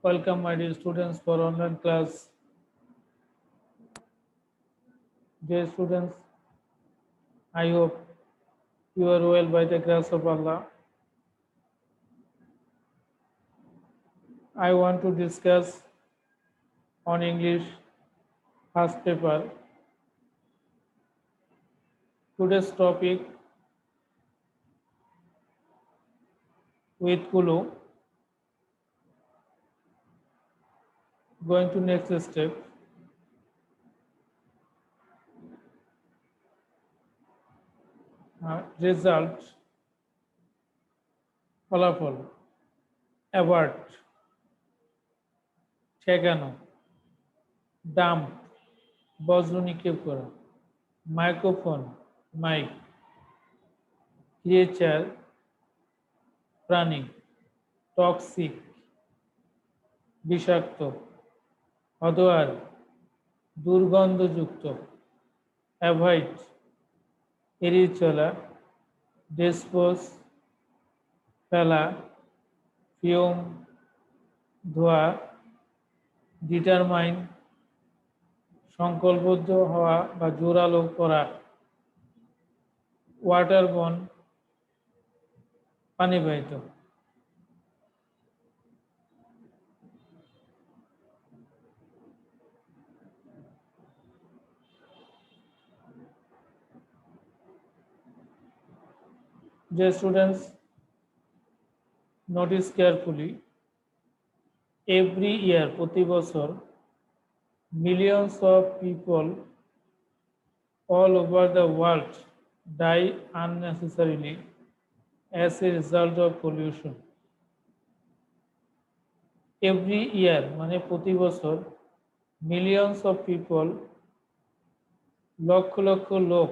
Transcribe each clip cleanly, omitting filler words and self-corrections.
Welcome, my dear students, for online class. Dear students, I hope you are well by the grace of Allah. I want to discuss on English first paper. Today's topic with Kulu. Going to next step. Result, ফলাফল, award, ঠেকানো, dump, বজ্র নিক্ষেপ করা, microphone, mic, creature, প্রাণী, toxic, বিষাক্ত, অদোয়ার, দুর্গন্ধযুক্ত, avoid, এড়িয়ে চলা, ডিসপোজ, ফেলা, ফিউম, ধোয়া, ডিটারমাইন, সংকল্পবদ্ধ হওয়া বা জোরালো করা, waterborne, পানিবাহিত। Dear students, notice carefully. Every year, প্রতি বছর, millions of people all over the world die unnecessarily as a result of pollution. Every year মানে প্রতি বছর millions of people lakh lakh লোক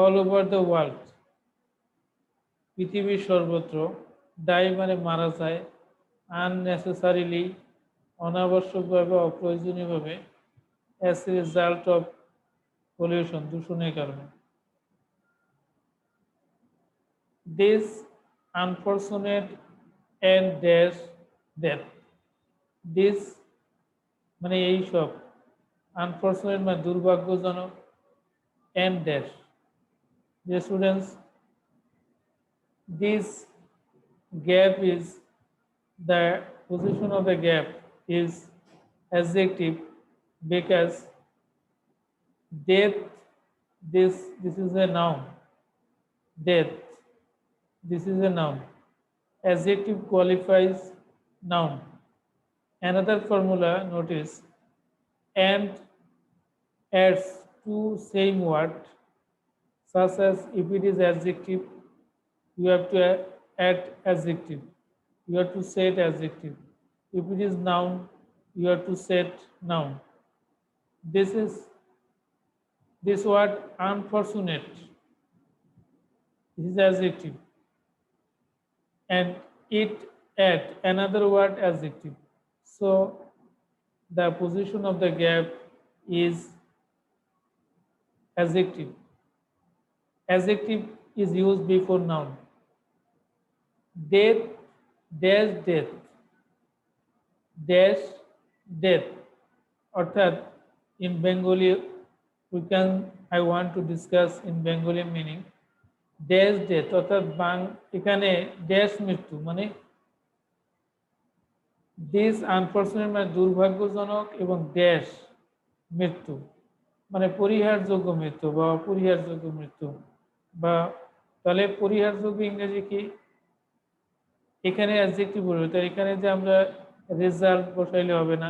all over the world পৃথিবীর সর্বত্র die মানে মারা যায় unnecessarily অনাবশ্যকভাবে অপ্রয়োজনীয়ভাবে as a result of pollution দূষণের কারণে। This unfortunate and dash death. This মানে এই সব unfortunate মানে দুর্ভাগ্যজনক and dash. Dear students, this gap is the position of the gap is adjective because death this is a noun. Death, this is a noun. Adjective qualifies noun. Another formula, notice, and adds to same word, such as if it is adjective, you have to add adjective. You have to set adjective. If it is noun, you have to set noun. This word unfortunate. This is adjective. And it add another word adjective. So the position of the gap is adjective. Adjective is used before noun. Death, dash death, dash death. অর্থাৎ in Bengali I want to discuss in Bengali meaning dash death অর্থাৎ এখানে dash মৃত্যু মানে this unfortunate মানে দুর্ভাগ্যজনক এবং dash মৃত্যু মানে পরিহারযোগ্য মৃত্যু বা অপরিহারযোগ্য মৃত্যু বা তাহলে পরিহারযোগ্য ইংরেজি কি এখানে অ্যাডজেক্টিভ বলবে তাহলে এখানে যে আমরা রেজাল্ট বসাইলে হবে না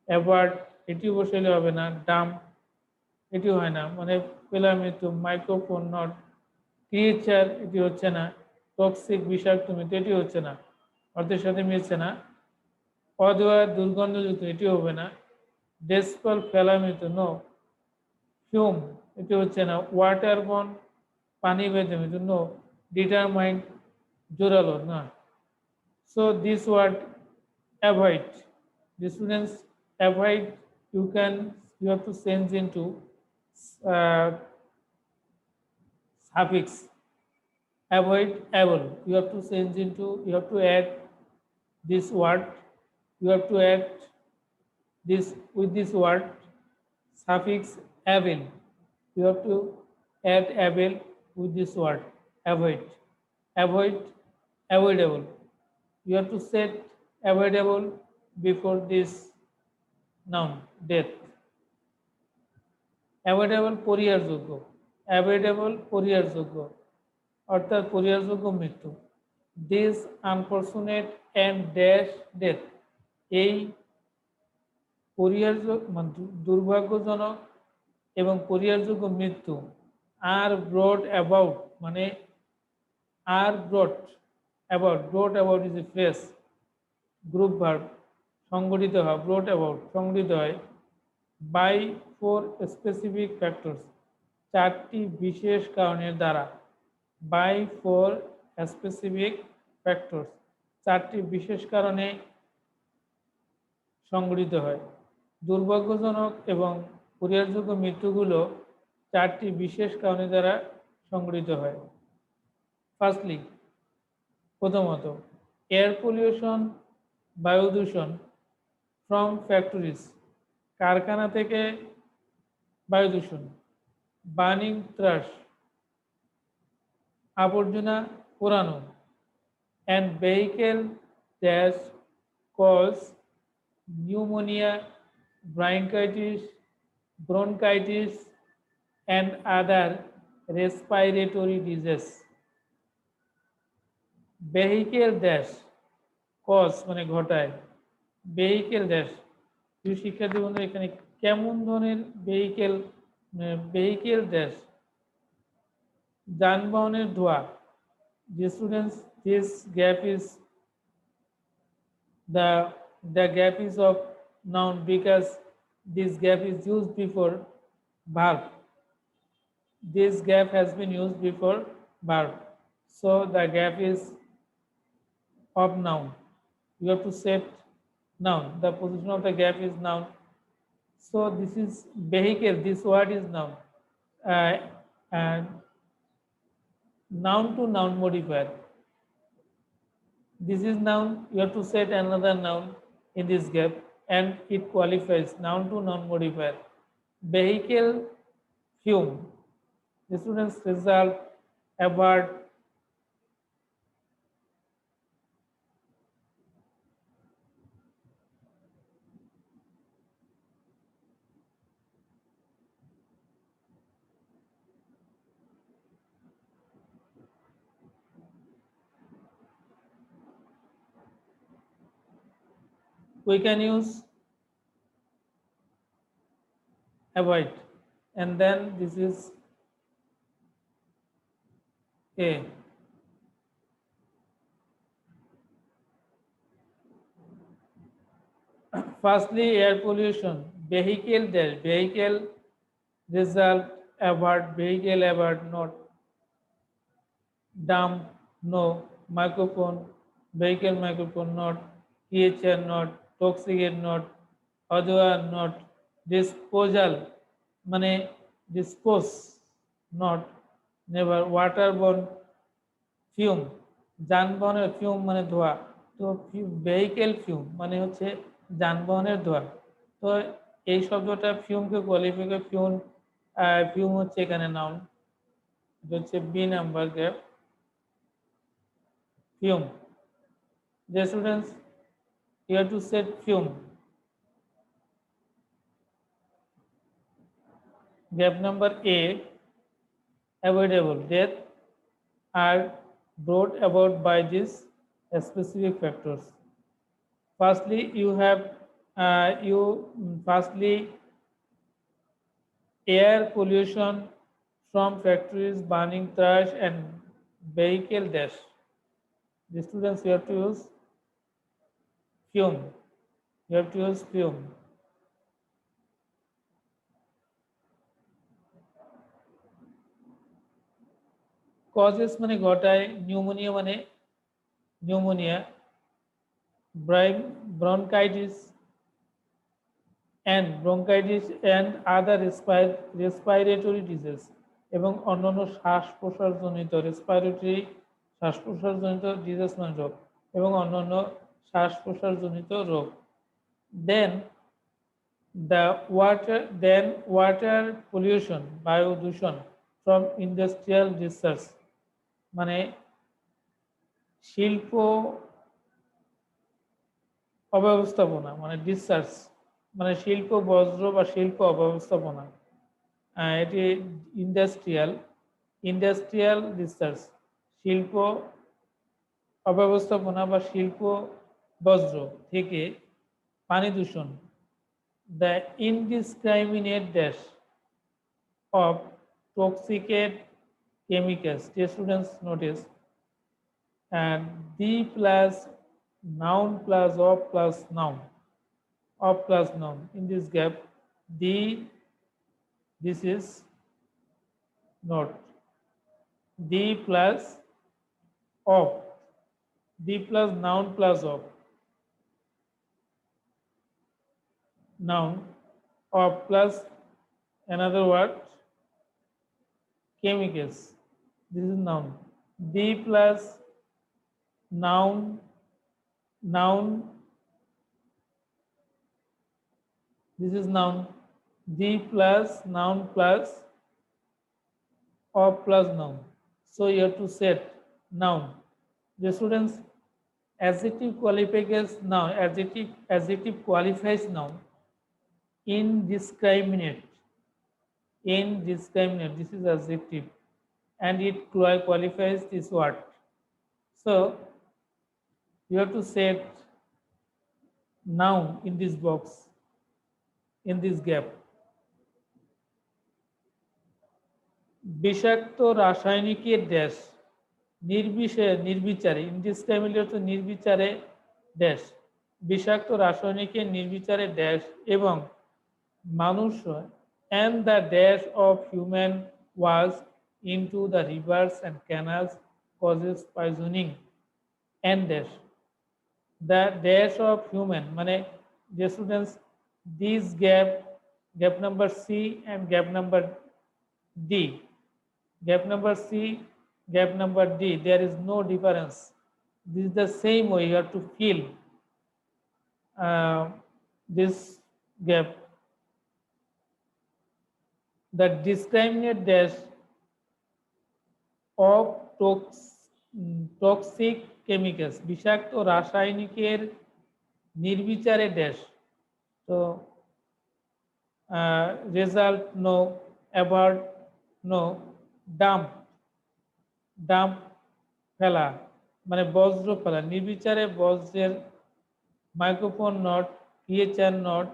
অ্যাওয়ার্ড এটিও বসাইলে হবে না ডাম্প এটিও হয় না মানে পেলা মৃত্যু মাইক্রোফোন নট ক্রিয়েচার এটি হচ্ছে না টক্সিক বিষাক্ত মৃত্যু এটি হচ্ছে না অর্থের সাথে মিলছে না অদোয়া দুর্গন্ধযুক্ত এটি হবে না ডেসপল ফেলা মৃত্যু নো ফিউম এটি হচ্ছে না ওয়াটারবর্ন পানি বেঁধে মৃত্যু নো ডিটারমাইন্ড জোরালো না so this word avoid the students avoid you have to change into suffix avoid able you have to change into you have to add this word, you have to add this with this word suffix able. You have to add able with this word avoid. Avoid, avoidable. You have to set avoidable before this noun death. Avoidable পরিহারযোগ্য, avoidable পরিহারযোগ্য অর্থাৎ পরিহারযোগ্য মৃত্যু। This unfortunate and dash death, এই পরিহারযোগ্য মানে দুর্ভাগ্যজনক এবং পরিহারযোগ্য মৃত্যু আর ব্রড অ্যাবাউট মানে আর broad about is a phrase group verb সংগঠিত হয়, ব্রড অ্যাবাউট সংগঠিত হয় বাই 4 স্পেসিফিক ফ্যাক্টরস, 4টি বিশেষ কারণের দ্বারা। বাই 4 স্পেসিফিক ফ্যাক্টরস, 4টি বিশেষ কারণে সংগঠিত হয়। দুর্ভাগ্যজনক এবং পরিহারযোগ্য মৃত্যুগুলো 4টি বিশেষ কারণের দ্বারা সংগঠিত হয়। ফার্স্টলি, প্রথমত এয়ার পলিউশন, বায়ু দূষণ ফ্রম ফ্যাক্টরিজ, কারখানা থেকে বায়ু দূষণ। বার্নিং ট্রাশ, আবর্জনা পোড়ানো। And vehicle dash cause pneumonia, bronchitis and other respiratory disease. Vehicle dash cause মানে ঘটায়, ভেহিকেল ড্যাশ। শিক্ষার্থী বন্ধু এখানে কেমন ধরনের ভেহিকেল ড্যাশ যানবাহনের ধোঁয়া। The students, this gap is the gap is of noun because this gap is used before verb. This gap has been used before verb, so the gap is of noun. You have to set noun. The position of the gap is noun. So this is vehicle. This word is noun. And noun to noun modifier. This is noun. You have to set another noun in this gap, and it qualifies noun to noun modifier. Vehicle fume. The students result award. We can use avoid, and then this is a. Firstly, air pollution. Vehicle dash, vehicle result avoid, vehicle avoid not. Dump no, microphone, vehicle microphone not, THR not, toxicate not, odor not, disposal মানে dispose not, never, waterborne fume, যানবাহনের fume মানে ধোঁয়া। তো vehicle fume মানে হচ্ছে যানবাহনের ধোঁয়া। তো এই শব্দটা ফিউমকে কোয়ালিফাই করে, ফিউম হচ্ছে এখানে নাউন, হচ্ছে B number gap fume. The students, you have to set fume. Gap number A, avoidable death are brought about by these specific factors. Firstly, firstly air pollution from factories, burning trash and vehicle dash. The students, you have to use fume. You have to use fume. Causes মানে ঘটায়, pneumonia মানে pneumonia, bronchitis and other respiratory disease এবং অন্যান্য শ্বাস প্রশ্বাসজনিত disease মানে রোগ এবং অন্যান্য শ্বাস প্রশ্বাসজনিত রোগ। দেন ওয়াটার পলিউশন, বায়ু দূষণ ফ্রম ইন্ডাস্ট্রিয়াল রিসার্চ, মানে শিল্প অব্যবস্থাপনা, মানে ডিসচার্জ, মানে শিল্প বজ্র বা শিল্প অব্যবস্থাপনা। এটি ইন্ডাস্ট্রিয়াল রিসার্চ, শিল্প অব্যবস্থাপনা বা শিল্প বজ্র থেকে পানি দূষণ। The indiscriminate dash of toxicated chemicals. Dear students, notice, and the plus noun plus of plus noun. In this gap, the, this is not the plus of, the plus noun plus of, noun of plus another word, chemicals. This is noun. The plus noun, this is noun. The plus noun plus of plus noun. So you have to set noun. The students, adjective qualifies noun. Adjective qualifies noun. Indiscriminate. Indiscriminate. This is adjective, and it qualifies this word. So you have to set noun in this box, in this gap. বিষাক্ত রাসায়নিকের dash নির্বিচারে, ইনডিসক্রাইমিনেট তো নির্বিচারে dash, বিষাক্ত রাসায়নিকের নির্বিচারে dash এবং মানুষ and the dash of human was into the rivers and canals causes poisoning and dash. The dash of human, মানে the students, this gap number C and gap number D, gap number C, gap number D, there is no difference. This is the same way you have to fill this gap. The discriminate dash of toxic chemicals, বিষাক্ত রাসায়নিকের নির্বিচারে dash. তো result no, avert no, dump ফেলা, মানে বজ্র ফেলা, নির্বিচারে বজ্রের, microphone not, PHR not,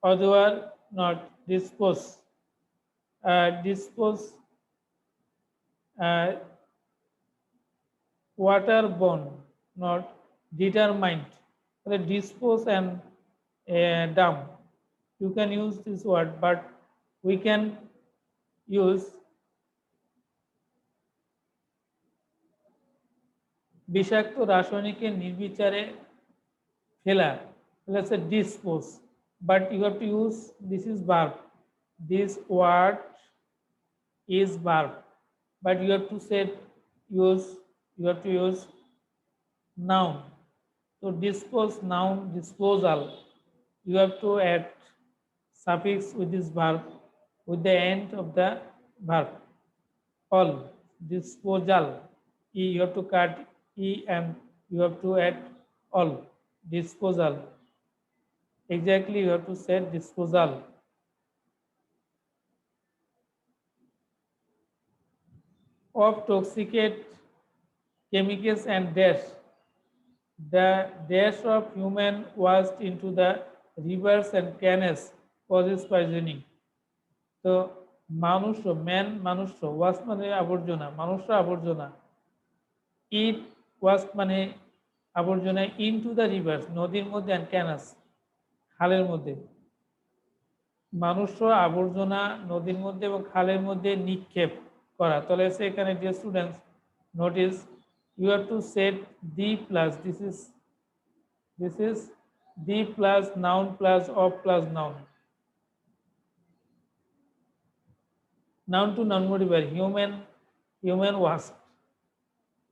other not, dispose waterborne, not determined. Dispose and dump, you can use this word, but we can use বিষাক্ত রাসায়নিকের নির্বিচারে ফেলা, let's say dispose, but you have to use, this is verb, this word is verb, but you have to use noun. So dispose, noun, disposal, you have to add suffix with this verb with the end of the verb. All, disposal, you have to cut e and you have to add all, disposal. Exactly, you have to say disposal. Of toxicated chemicals and dash, the dash of human washed into the rivers and canals causes poisoning. তো মানুষ wash মানে আবর্জনা, মানুষরা আবর্জনা, ইট wash মানে আবর্জনা, into the rivers নদীর মধ্যে, অ্যান্ড ক্যানালস খালের মধ্যে, মানুষরা আবর্জনা নদীর মধ্যে এবং খালের মধ্যে নিক্ষেপ করা। তাহলে এখানে dear students, notice, you have to set the plus, this is the plus noun plus of plus noun, noun to noun modifier, human was,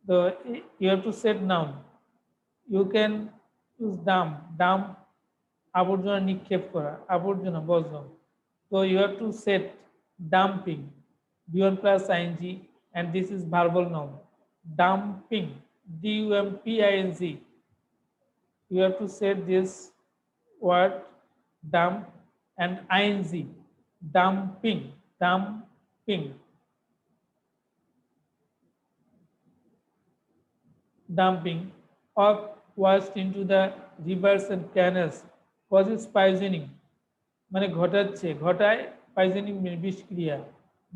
so you have to set noun, you can use dump আবর্জনা নিক্ষেপ করা আবর্জনা বর্জ্য so you have to set dumping b1 plus ing and this is verbal noun dumping dumping you have to set this word dump and ing dumping dumping of waste into the rivers and canals causes poisoning মানে ঘটাচ্ছে ঘটায় poisoning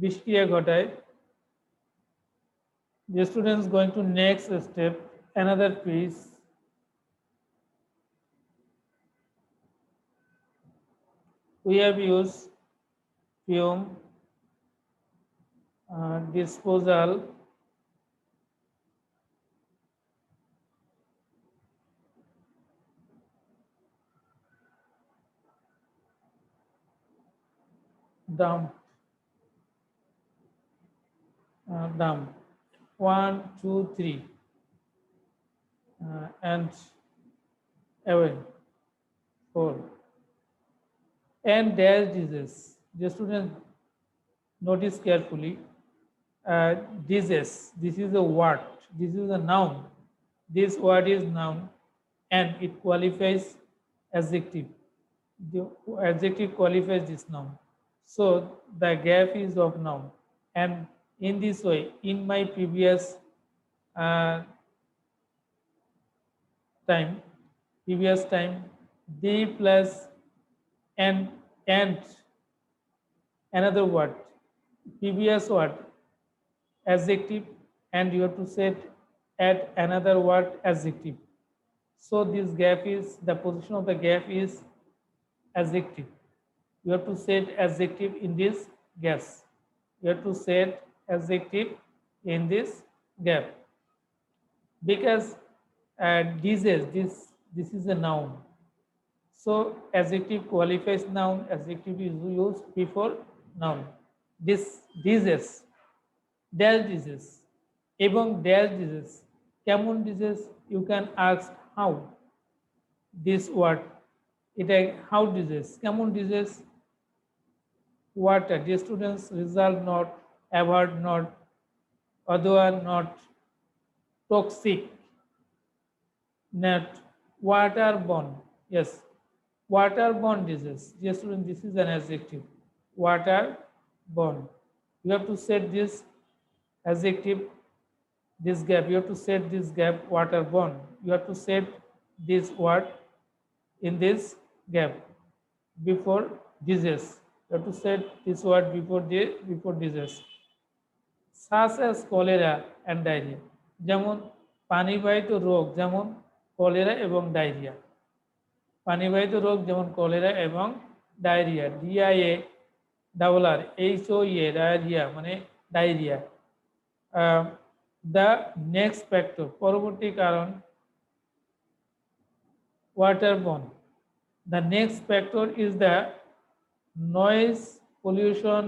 বিষক্রিয়া ঘটায় the students going to next step another piece we have used fume disposal dump 1 2 3 and away 4 and dash disease the students notice carefully disease this is a word this is a noun this word is noun and it qualifies adjective the adjective qualifies this noun so the gap is of noun and in this way in my previous time the plus and another word previous word adjective and you have to set add another word adjective so this gap is the position of the gap is adjective you have to set adjective in this gaps you have to set adjective in this gap because this is a noun so adjective qualifies noun adjective is used before noun this disease dash disease এবং dash disease কেমন disease you can ask how this word এটা how disease কেমন disease water the students result not avoid not other not toxic not waterborne yes waterborne disease dear student this is an adjective waterborne you have to set this adjective this gap you have to set this gap waterborne you have to set this word in this gap before disease you have to set this word before disease such as cholera and diarrhea যেমন পানিবাহিত রোগ যেমন cholera এবং diarrhoea পানিবাহিত রোগ যেমন cholera এবং diarrhoea DIA double আর এইচওইএ diarrhoea মানে diarrhoea the next factor পরবর্তী কারণ waterborne the next factor is the noise pollution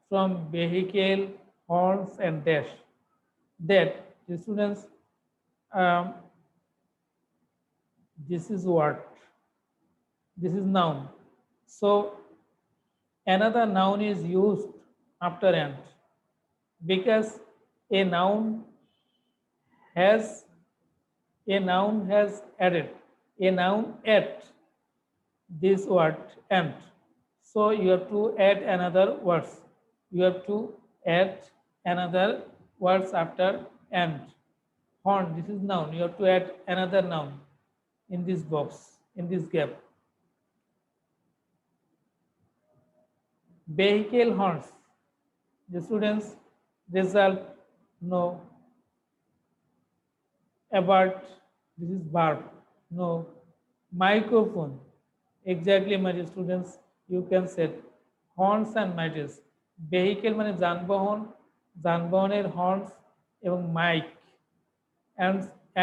from vehicle horns and dash that the students this is what this is noun so another noun is used after and because a noun has added a noun add this word and so you have to add another words you have to add another words after and horn this is noun you have to add another noun in this box in this gap vehicle horns the students result no about this is verb no microphone exactly my students you can set horns and mitres vehicle মানে যানবাহন যানবাহনের horns এবং mic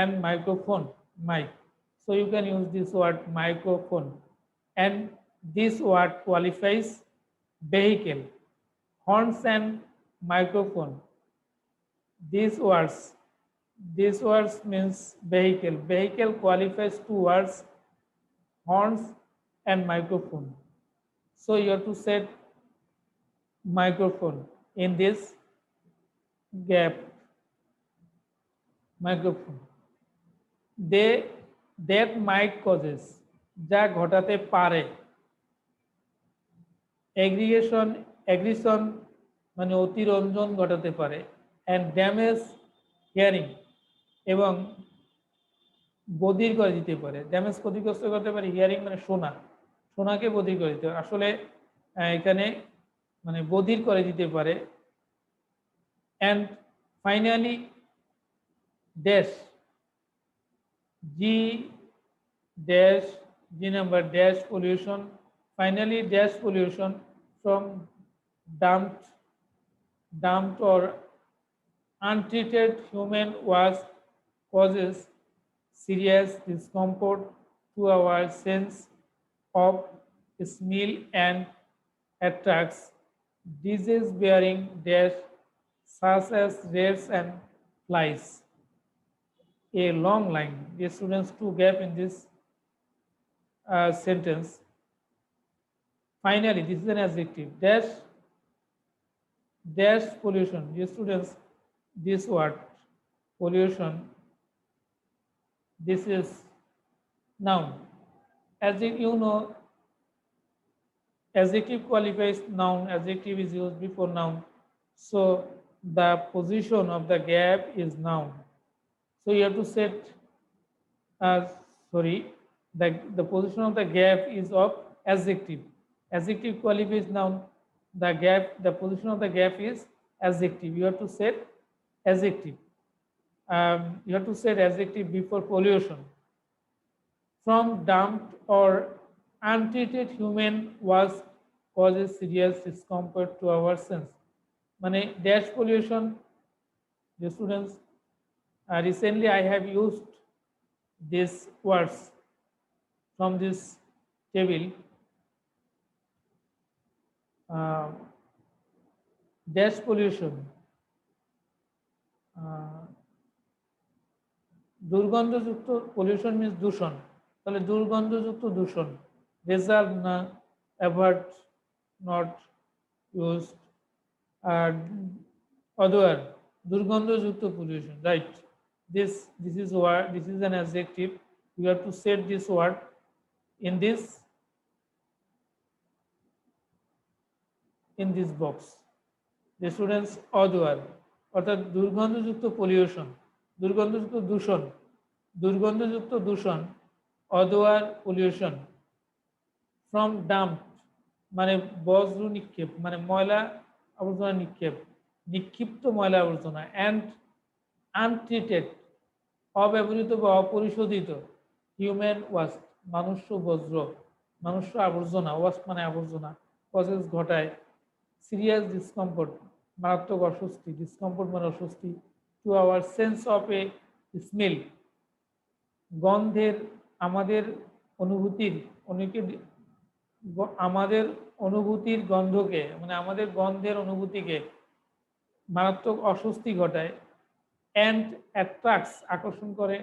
and microphone mic so you can use this word microphone and this word qualifies vehicle horns and microphone these words This words means vehicle. Vehicle qualifies two words, horns and microphone. So you have to set microphone in this gap. Microphone. They that might causes যা ঘটাতে পারে aggression মানে অতিরঞ্জন ঘটাতে পারে and damage hearing এবং বধির করে দিতে পারে ড্যামেজ ক্ষতিগ্রস্ত করতে পারে হিয়ারিং মানে শোনাকে বধির করে দিতে পারে আসলে এখানে মানে বধির করে দিতে পারে and finally dash G dash G number dash pollution finally dash pollution from dumped or untreated human waste causes serious discomfort to our sense of smell and attracts disease bearing dash such as rats and flies. A long line. The students to gap in this sentence. Finally, this is an adjective. Dash pollution. The students, this word pollution. This is noun. As you know, adjective qualifies noun. Adjective is used before noun. So the position of the gap is noun. So you have to set, the position of the gap is of adjective. Adjective qualifies noun. The position of the gap is adjective. You have to set adjective. You have to set adjective before pollution. From dumped or untreated human waste causes serious discomfort to our sense. মানে dash pollution, the students, recently I have used these words from this table. Dash pollution, দুর্গন্ধযুক্ত pollution means দূষণ, তাহলে দুর্গন্ধযুক্ত দূষণ, result না, avoid not used, odor, দুর্গন্ধযুক্ত pollution, right? This is an adjective. You have to set this word in this box. The students odor অর্থাৎ দুর্গন্ধযুক্ত pollution, দুর্গন্ধযুক্ত দূষণ, odor pollution from dump মানে বজ্র নিক্ষেপ মানে ময়লা আবর্জনা নিক্ষিপ্ত ময়লা আবর্জনা and untreated অব্যবহৃত বা অপরিশোধিত হিউম্যান ওয়াস্ট মনুষ্য আবর্জনা, ওয়াস্ট মানে আবর্জনা, কজেস ঘটায় সিরিয়াস ডিসকমফোর্ট মারাত্মক অস্বস্তি, ডিসকমফোর্ট মানে অস্বস্তি, to our sense of A smell গন্ধের আমাদের অনুভূতির গন্ধকে মানে আমাদের গন্ধের অনুভূতিকে মারাত্মক অস্বস্তি ঘটায় and attracts আকর্ষণ করে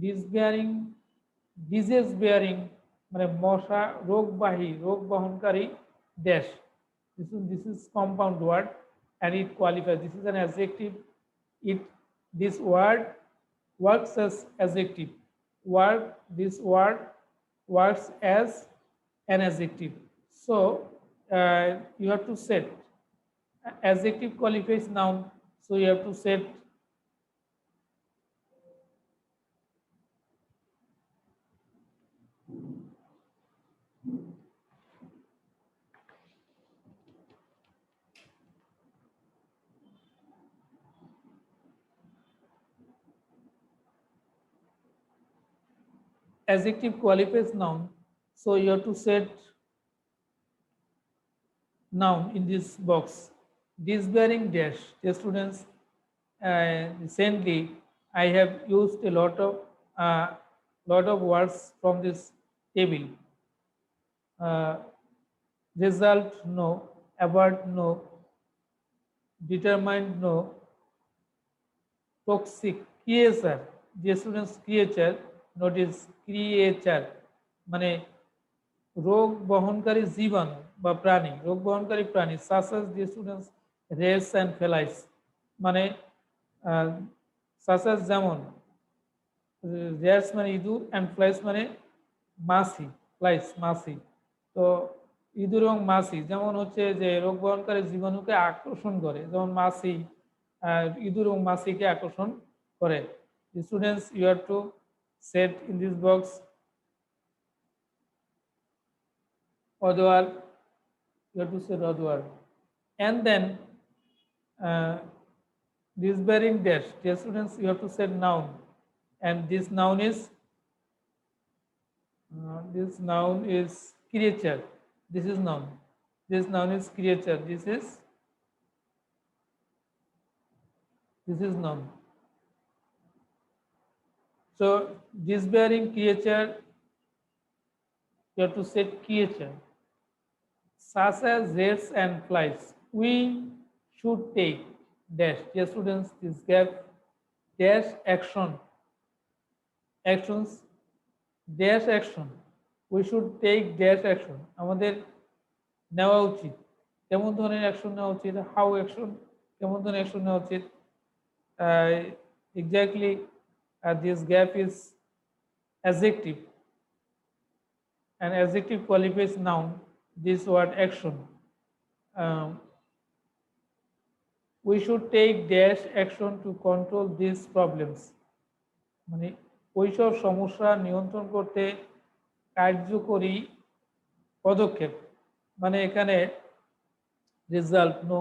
disease bearing মানে মশা রোগ বহনকারী dash. This is compound word and it qualifies. This is an adjective. This word works as adjective. This word works as an adjective. So you have to set adjective qualifies noun. So you have to set adjective qualifies noun. So you have to set noun in this box. This bearing dash. Dear students, recently I have used a lot of words from this table. Result no, avoid no, determined no, toxic creature, যে students creature, notice creature মানে রোগ বহনকারী জীবাণু বা প্রাণী, রোগ বহনকারী প্রাণী such as the students race and flies মানে সাচ অ্যাজ যেমন রেস মানে ইঁদুর অ্যান্ড ফ্লাইস মানে মাছি, ফ্লাইস মাছি। তো ইঁদুর এবং মাছি যেমন হচ্ছে যে রোগ বহনকারী জীবাণুকে আকর্ষণ করে, যেমন মাছি ইঁদুর এবং মাছিকে আকর্ষণ করে। Students you have to set in this box odwar, you have to say odwar, and then this bearing dash, dear students, you have to say noun, and this noun is creature. This is noun. This noun is creature. This is noun. So this bearing creature, you have to set creature such as rats and flies. We should take dash, dear students, this gap dash action, actions dash action. We should take dash action. আমাদের নেওয়া উচিত কেমন ধরনের action নেওয়া উচিত, how action, কেমন ধরনের action নেওয়া উচিত। Exactly this gap is adjective, and adjective qualifies noun, this word action. We should take dash action to control these problems. মানে ওইসব সমস্যা নিয়ন্ত্রণ করতে কার্যকরী পদক্ষেপ, মানে এখানে রেজাল্ট নো,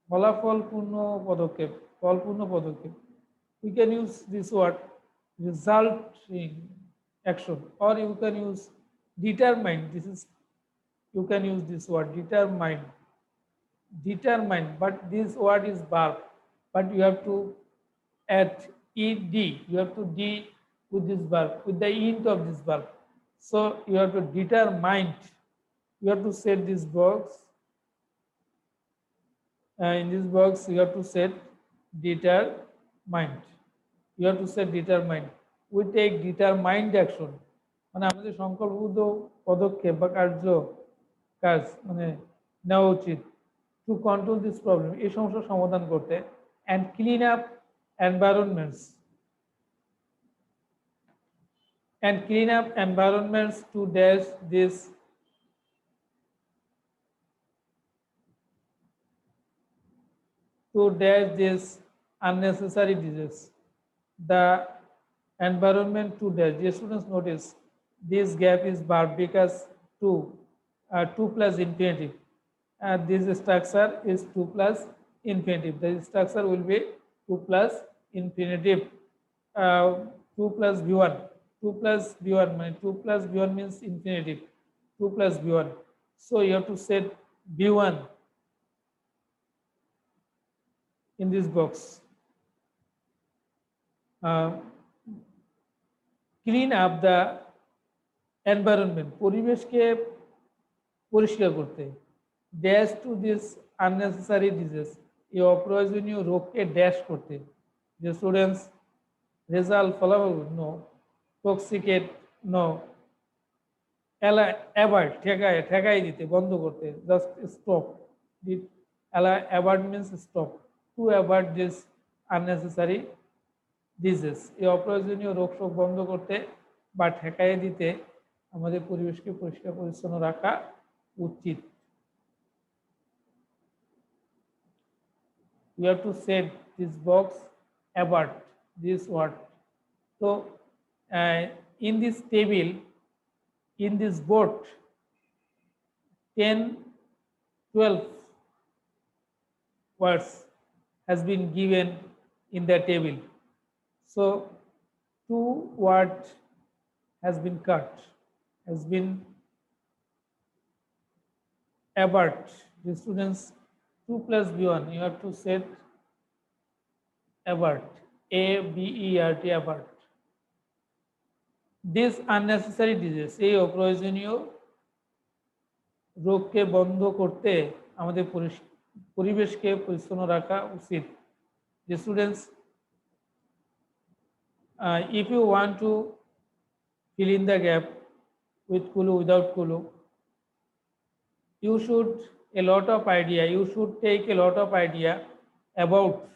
ফলাফলপূর্ণ পদক্ষেপ, ফলপূর্ণ পদক্ষেপ। We can use this word resulting action, or you can use determine. This is, you can use this word determine, but this word is verb, but you have to add ed, you have to d with this verb, with the int of this verb. So you have to determine, you have to set this box, in this box you have to set determine, you have to set determine. We take determined action, মানে আমাদের সংকল্পবদ্ধ পদক্ষেপ বা কাজ মানে নেওয়া উচিত to control this problem, এই সমস্যার সমাধান করতে, and clean up environments, to dash this unnecessary disease. The environment to dash. Dear students, notice this gap is verb because 2 plus infinitive. This structure is 2 plus infinitive. The structure will be 2 plus infinitive. 2 plus v1. 2 plus v1 means 2 plus v1 means infinitive. 2 plus v1. So you have to set v1 in this box. Clean up the environment, পরিবেশকে পরিষ্কার করতে, dash to this unnecessary disease, এই অপ্রয়োজনীয় রোগকে dash করতে। যে students result ফলাফল no, টক্সিকেট no, avoid ঠেকাই দিতে, বন্ধ করতে, just stop, avoid means stop, to avoid this unnecessary disease, এই অপ্রয়োজনীয় রোগ শোক বন্ধ করতে বা ঠেকাই দিতে আমাদের পরিবেশকে পরিষ্কার পরিচ্ছন্ন রাখা উচিত। You have to set this box about this word. So in this table, in this board, 10-12 words has been given in the table. So 2 words has been cut, has been abort. The students, 2 plus b1, you have to set abort, abert, abort. This unnecessary disease, এই অপ্রয়োজনীয় রোগকে বন্ধ করতে আমাদের পরিবেশকে পরিচ্ছন্ন রাখা উচিত। The students, If you want to fill in the gap with Kulu, without Kulu, you should a lot of idea. You should take a lot of idea about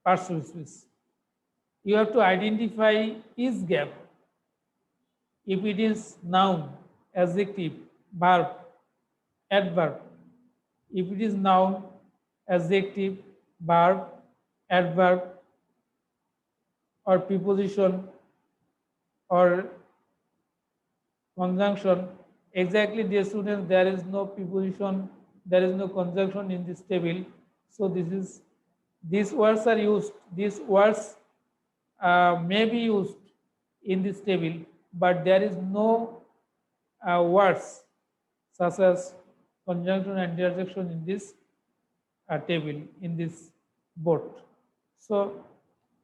partial speech. You have to identify each gap. If it is noun, adjective, verb, adverb. If it is noun, adjective, verb, adverb, or preposition or conjunction, exactly, dear students, there is no preposition, there is no conjunction in this table. So these words are used. These words may be used in this table, but there is no words such as conjunction and interjection in this table, in this board. So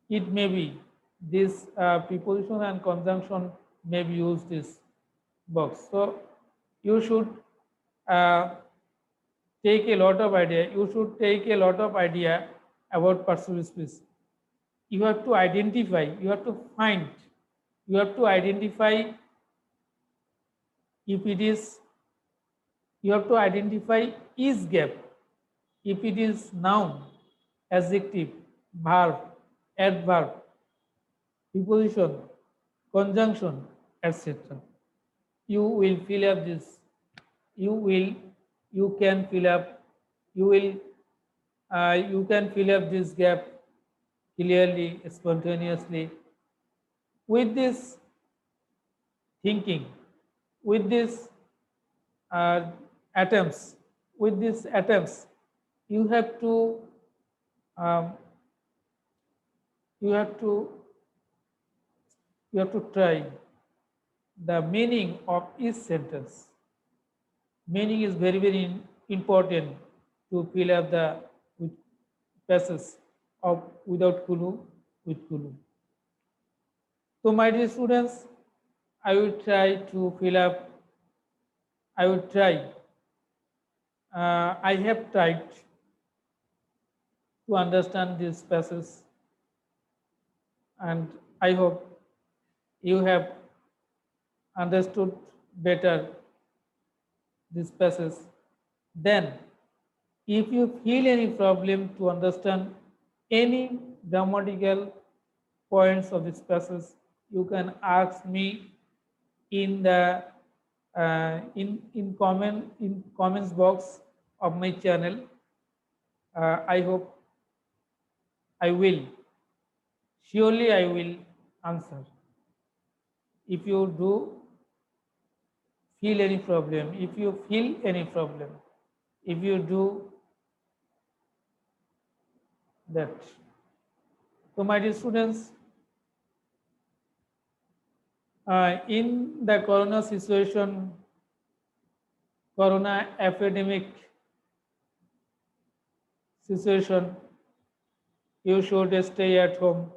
it may be this preposition and conjunction may be used this box. So you should uh, take a lot of idea. You should take a lot of idea about partial speech. You have to identify. You have to find. You have to identify if it is. You have to identify each gap. If it is noun, adjective, verb, adverb, preposition, conjunction, etc. You will fill up this. You can fill up. You can fill up this gap clearly, spontaneously. With this thinking, with this uh, attempts, with these attempts, you have to um, you have to you have to try the meaning of each sentence. Meaning is very important to fill up the with passes of without Kulu with Kulu. So my dear students, I will try to fill up. I will try. I have tried to understand these passages, and I hope you have understood better this passage. Then, if you feel any problem to understand any grammatical points of this passage, you can ask me in the in comments box of my channel. I hope I will. Surely I will answer. If you do feel any problem, if you feel any problem, if you do that. So my dear students, in the corona situation, corona epidemic situation, you should stay at home,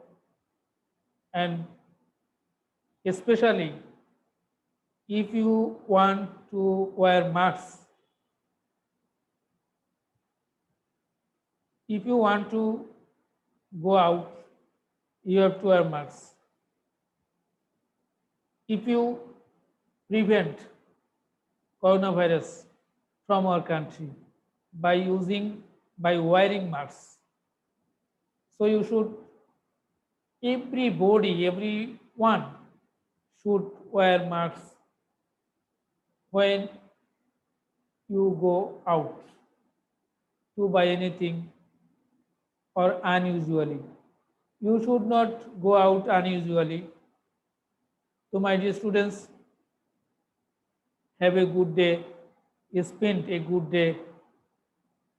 and especially if you want to wear masks, if you want to go out, you have to wear masks. If you prevent coronavirus from our country by wearing masks, so you should, everyone should wear masks when you go out to buy anything or unusually. You should not go out unusually. So my dear students, have a good day. Spend a good day.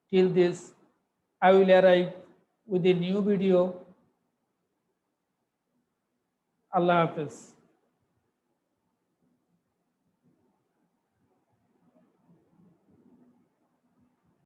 Till this, I will arrive with a new video. Allah Hafiz.